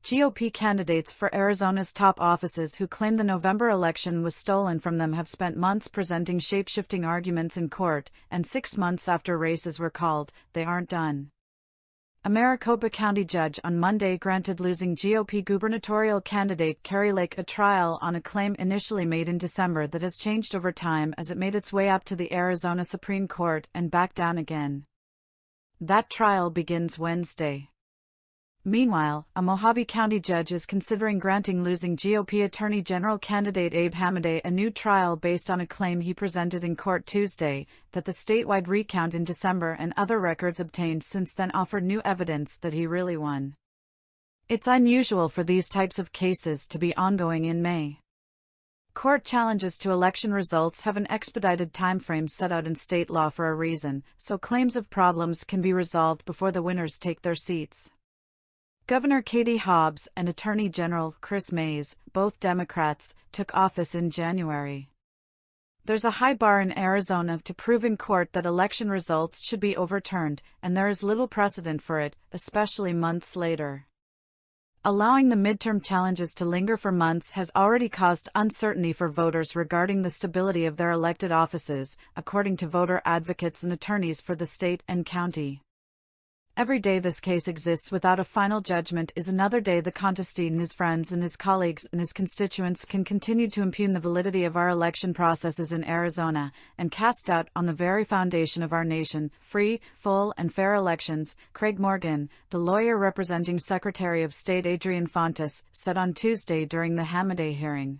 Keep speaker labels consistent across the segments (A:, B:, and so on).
A: GOP candidates for Arizona's top offices who claim the November election was stolen from them have spent months presenting shape-shifting arguments in court, and 6 months after races were called, they aren't done. A Maricopa County judge on Monday granted losing GOP gubernatorial candidate Kari Lake a trial on a claim initially made in December that has changed over time as it made its way up to the Arizona Supreme Court and back down again. That trial begins Wednesday. Meanwhile, a Mojave County judge is considering granting losing GOP Attorney General candidate Abe Hamadeh a new trial based on a claim he presented in court Tuesday, that the statewide recount in December and other records obtained since then offered new evidence that he really won. It's unusual for these types of cases to be ongoing in May. Court challenges to election results have an expedited timeframe set out in state law for a reason, so claims of problems can be resolved before the winners take their seats. Governor Katie Hobbs and Attorney General Chris Mays, both Democrats, took office in January. There's a high bar in Arizona to prove in court that election results should be overturned, and there is little precedent for it, especially months later. Allowing the midterm challenges to linger for months has already caused uncertainty for voters regarding the stability of their elected offices, according to voter advocates and attorneys for the state and county. Every day this case exists without a final judgment is another day the contestant and his friends and his colleagues and his constituents can continue to impugn the validity of our election processes in Arizona and cast doubt on the very foundation of our nation, free, full, and fair elections, Craig Morgan, the lawyer representing Secretary of State Adrian Fontes, said on Tuesday during the Hamadeh hearing.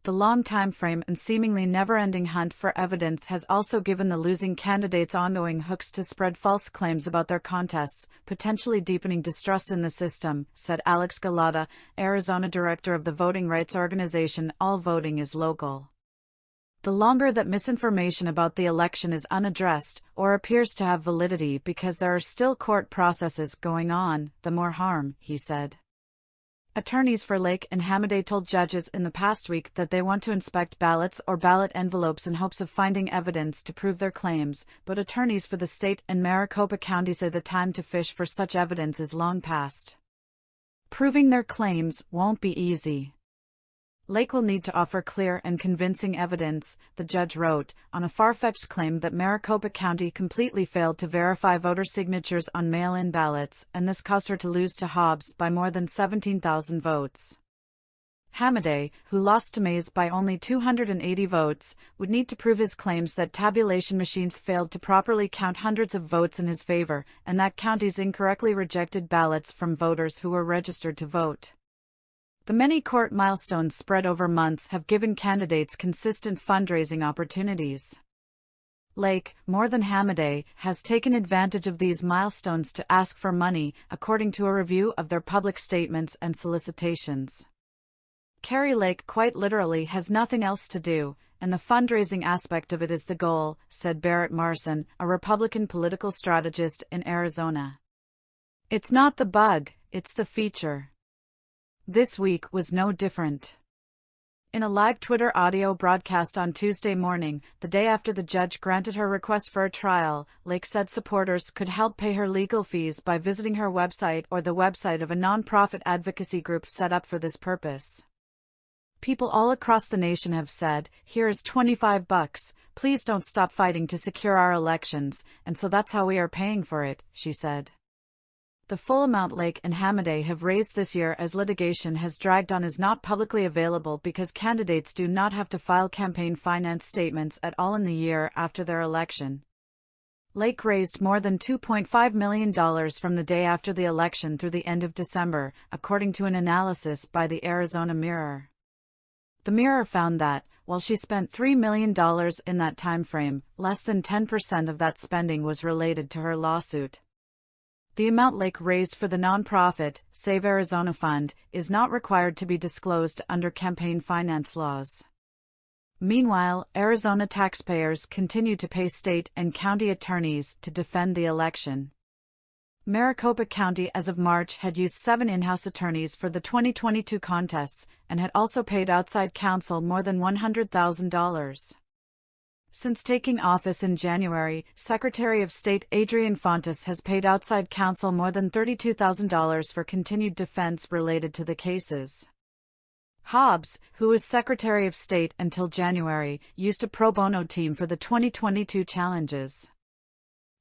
A: The long time frame and seemingly never-ending hunt for evidence has also given the losing candidates ongoing hooks to spread false claims about their contests, potentially deepening distrust in the system, said Alex Galata, Arizona director of the voting rights organization All Voting is Local. The longer that misinformation about the election is unaddressed, or appears to have validity because there are still court processes going on, the more harm, he said. Attorneys for Lake and Hamadeh told judges in the past week that they want to inspect ballots or ballot envelopes in hopes of finding evidence to prove their claims, but attorneys for the state and Maricopa County say the time to fish for such evidence is long past. Proving their claims won't be easy. Lake will need to offer clear and convincing evidence, the judge wrote, on a far-fetched claim that Maricopa County completely failed to verify voter signatures on mail-in ballots, and this caused her to lose to Hobbs by more than 17,000 votes. Hamadeh, who lost to Mays by only 280 votes, would need to prove his claims that tabulation machines failed to properly count hundreds of votes in his favor, and that counties incorrectly rejected ballots from voters who were registered to vote. The many court milestones spread over months have given candidates consistent fundraising opportunities. Lake, more than Hamadeh, has taken advantage of these milestones to ask for money, according to a review of their public statements and solicitations. Kari Lake quite literally has nothing else to do, and the fundraising aspect of it is the goal, said Barrett Marson, a Republican political strategist in Arizona. It's not the bug, it's the feature. This week was no different. In a live Twitter audio broadcast on Tuesday morning, the day after the judge granted her request for a trial, Lake said supporters could help pay her legal fees by visiting her website or the website of a nonprofit advocacy group set up for this purpose. People all across the nation have said, "Here's $25, please don't stop fighting to secure our elections," and so that's how we are paying for it, she said. The full amount Lake and Hamadeh have raised this year as litigation has dragged on is not publicly available because candidates do not have to file campaign finance statements at all in the year after their election. Lake raised more than $2.5 million from the day after the election through the end of December, according to an analysis by the Arizona Mirror. The Mirror found that, while she spent $3 million in that time frame, less than 10% of that spending was related to her lawsuit. The amount Lake raised for the nonprofit, Save Arizona Fund, is not required to be disclosed under campaign finance laws. Meanwhile, Arizona taxpayers continue to pay state and county attorneys to defend the election. Maricopa County as of March had used 7 in-house attorneys for the 2022 contests, and had also paid outside counsel more than $100,000. Since taking office in January, Secretary of State Adrian Fontes has paid outside counsel more than $32,000 for continued defense related to the cases. Hobbs, who was Secretary of State until January, used a pro bono team for the 2022 challenges.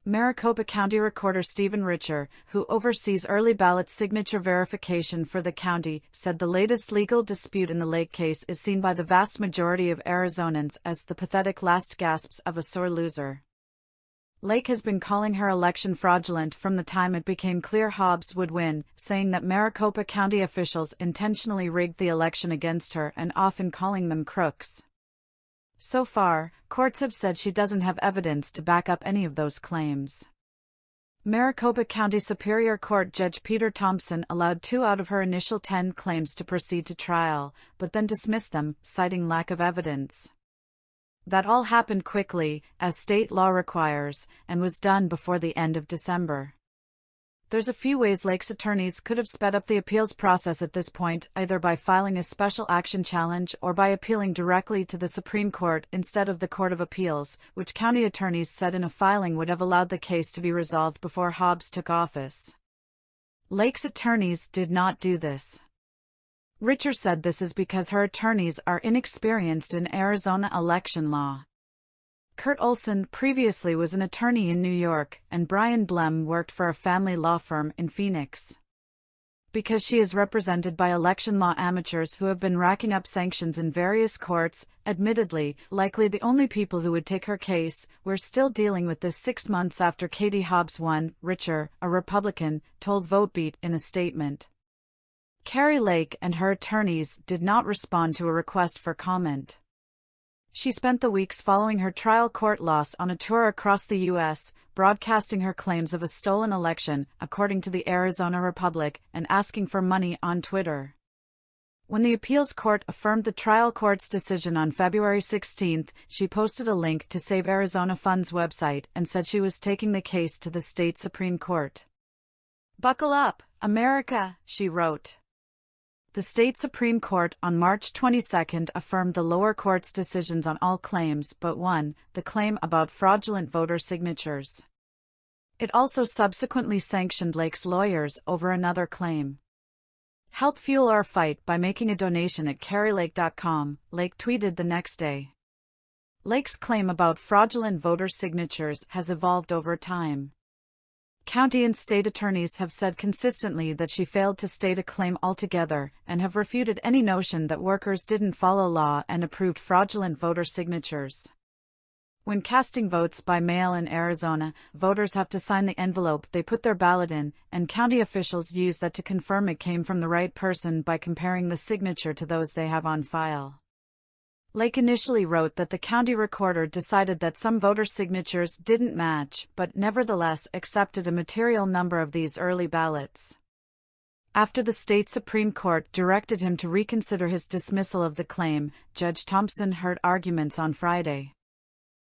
A: Maricopa County Recorder Stephen Richer, who oversees early ballot signature verification for the county, said the latest legal dispute in the Lake case is seen by the vast majority of Arizonans as the pathetic last gasps of a sore loser. Lake has been calling her election fraudulent from the time it became clear Hobbs would win, saying that Maricopa County officials intentionally rigged the election against her and often calling them crooks. So far, courts have said she doesn't have evidence to back up any of those claims. Maricopa County Superior Court Judge Peter Thompson allowed 2 out of her initial 10 claims to proceed to trial, but then dismissed them, citing lack of evidence. That all happened quickly, as state law requires, and was done before the end of December. There's a few ways Lake's attorneys could have sped up the appeals process at this point, either by filing a special action challenge or by appealing directly to the Supreme Court instead of the Court of Appeals, which county attorneys said in a filing would have allowed the case to be resolved before Hobbs took office. Lake's attorneys did not do this. Richer said this is because her attorneys are inexperienced in Arizona election law. Kurt Olson previously was an attorney in New York, and Brian Blem worked for a family law firm in Phoenix. Because she is represented by election law amateurs who have been racking up sanctions in various courts, admittedly, likely the only people who would take her case, we're still dealing with this 6 months after Katie Hobbs won, Richer, a Republican, told VoteBeat in a statement. Kari Lake and her attorneys did not respond to a request for comment. She spent the weeks following her trial court loss on a tour across the U.S., broadcasting her claims of a stolen election, according to the Arizona Republic, and asking for money on Twitter. When the appeals court affirmed the trial court's decision on February 16, she posted a link to Save Arizona Fund's website and said she was taking the case to the state Supreme Court. "Buckle up, America," she wrote. The state Supreme Court on March 22 affirmed the lower court's decisions on all claims but one, the claim about fraudulent voter signatures. It also subsequently sanctioned Lake's lawyers over another claim. "Help fuel our fight by making a donation at karilake.com," Lake tweeted the next day. Lake's claim about fraudulent voter signatures has evolved over time. County and state attorneys have said consistently that she failed to state a claim altogether, and have refuted any notion that workers didn't follow law and approved fraudulent voter signatures. When casting votes by mail in Arizona, voters have to sign the envelope they put their ballot in, and county officials use that to confirm it came from the right person by comparing the signature to those they have on file. Lake initially wrote that the county recorder decided that some voter signatures didn't match, but nevertheless accepted a material number of these early ballots. After the state Supreme Court directed him to reconsider his dismissal of the claim, Judge Thompson heard arguments on Friday.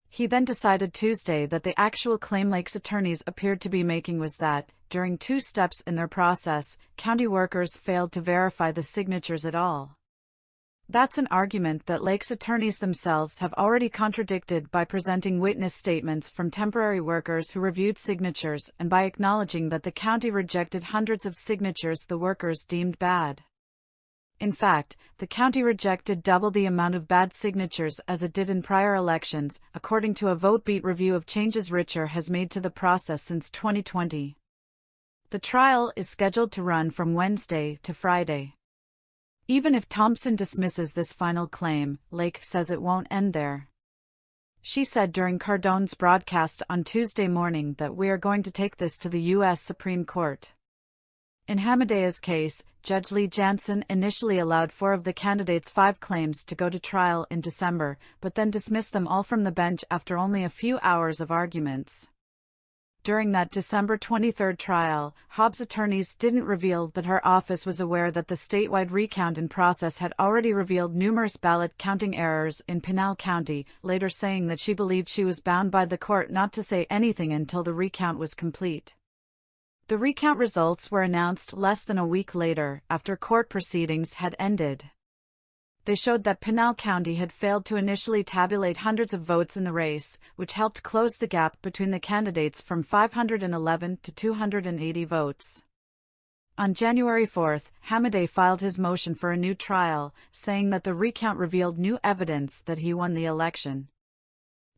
A: He then decided Tuesday that the actual claim Lake's attorneys appeared to be making was that, during 2 steps in their process, county workers failed to verify the signatures at all. That's an argument that Lake's attorneys themselves have already contradicted by presenting witness statements from temporary workers who reviewed signatures and by acknowledging that the county rejected hundreds of signatures the workers deemed bad. In fact, the county rejected double the amount of bad signatures as it did in prior elections, according to a VoteBeat review of changes Richer has made to the process since 2020. The trial is scheduled to run from Wednesday to Friday. Even if Thompson dismisses this final claim, Lake says it won't end there. She said during Cardone's broadcast on Tuesday morning that we are going to take this to the U.S. Supreme Court. In Hamadea's case, Judge Lee Jansen initially allowed 4 of the candidates' 5 claims to go to trial in December, but then dismissed them all from the bench after only a few hours of arguments. During that December 23 trial, Hobbs' attorneys didn't reveal that her office was aware that the statewide recount process had already revealed numerous ballot counting errors in Pinal County, later saying that she believed she was bound by the court not to say anything until the recount was complete. The recount results were announced less than a week later, after court proceedings had ended. They showed that Pinal County had failed to initially tabulate hundreds of votes in the race, which helped close the gap between the candidates from 511 to 280 votes. On January 4, Hamadeh filed his motion for a new trial, saying that the recount revealed new evidence that he won the election.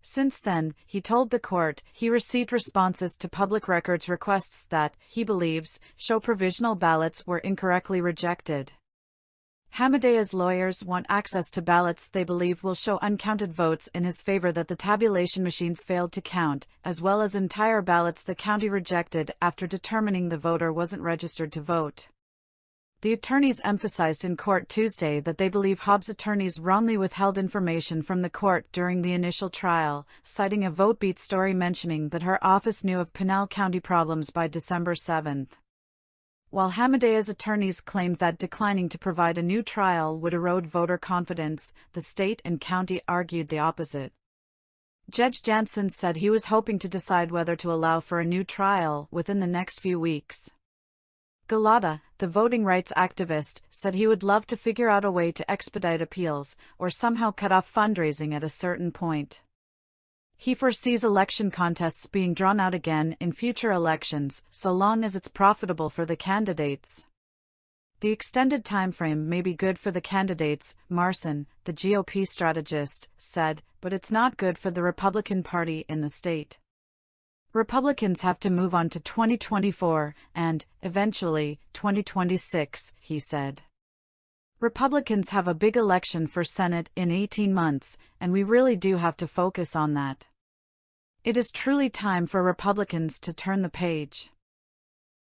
A: Since then, he told the court, he received responses to public records requests that, he believes, show provisional ballots were incorrectly rejected. Hamadeh's lawyers want access to ballots they believe will show uncounted votes in his favor that the tabulation machines failed to count, as well as entire ballots the county rejected after determining the voter wasn't registered to vote. The attorneys emphasized in court Tuesday that they believe Hobbs' attorneys wrongly withheld information from the court during the initial trial, citing a VoteBeat story mentioning that her office knew of Pinal County problems by December 7. While Hamadeh's attorneys claimed that declining to provide a new trial would erode voter confidence, the state and county argued the opposite. Judge Jansen said he was hoping to decide whether to allow for a new trial within the next few weeks. Galata, the voting rights activist, said he would love to figure out a way to expedite appeals, or somehow cut off fundraising at a certain point. He foresees election contests being drawn out again in future elections, so long as it's profitable for the candidates. The extended timeframe may be good for the candidates, Marson, the GOP strategist, said, but it's not good for the Republican Party in the state. Republicans have to move on to 2024 and, eventually, 2026, he said. Republicans have a big election for Senate in 18 months, and we really do have to focus on that. It is truly time for Republicans to turn the page.